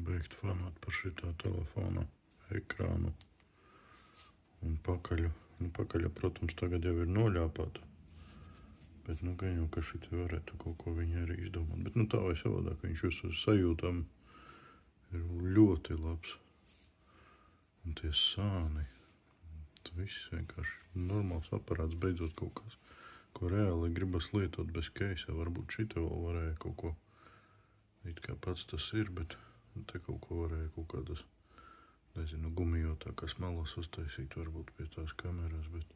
beigt fanot par šitā telefona ekrānu un pakaļu. Nu, pakaļa, protams, tagad jau ir noļāpāta. Bet, nu, gan jau, ka šitie varētu kaut ko viņi arī izdomāt. Bet, nu, tā vai savādāk, viņš uz sajūtām ir ļoti labs. Un tie sāni, tas viss vienkārši normāls aparāts, beidzot kaut kas, ko reāli gribas lietot bez keisa. Varbūt šita vēl varēja kaut ko, it kā pats tas ir, bet te kaut ko varēja kaut kādas, nezinu, gumijotākās malas uztaisīt varbūt pie tās kameras, bet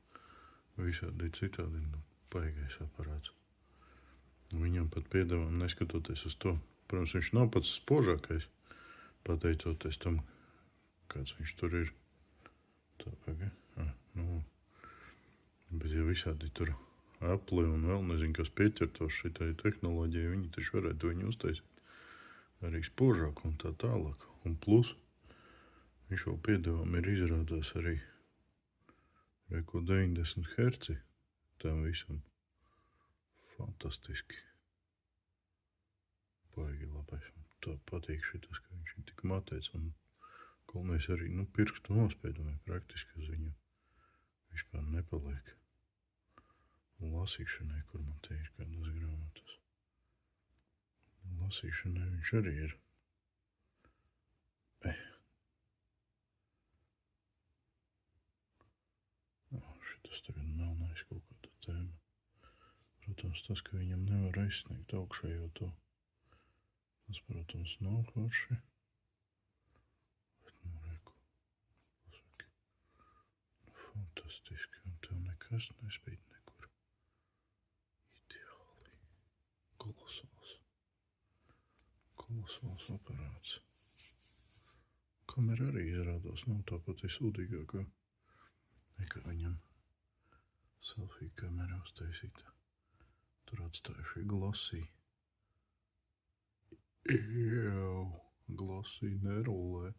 visādi citādi, nu, paigais aparāts. Viņam pat piedāvām, neskatoties uz to, protams, viņš nav pats spožākais, pateicoties tam, kāds viņš tur ir. Tā paga, nu, bet ja visādi tur Apple un vēl nezinu, kas pieķertos šitai tehnoloģijai, viņi taču varētu viņu uztaisīt arī spožāk un tā tālāk. Un plus, viņš vēl piedāvām ir izrādās arī reko 90 Hz. Tam visam fantastiski. Baigi labais. Tā patīk šitas, ka viņš ir tik matēts un galvenais arī, nu, pirkstu nospiedumi praktiski uz viņu vispār nepaliek. Un lasīšanai, kur man te ir kādas grāmatas. Lasīšanai viņš arī ir. Šitas tagad melnais kaut kāda tēma. Protams, tas, ka viņam nevar aizsniegt augšējo to. Tas, protams, nav forši. Bet, nu, reku, pasaki. Fantastiski, un tev nekas nespīd nekur. Ideāli. Kolosāls. Kolosāls aparāts. Kamera arī izrādās, nav tāpat visūdīgākā. Nekā viņam selfie kamera uztaisīta. Tur atstājuši glossy. Glossy nerulē.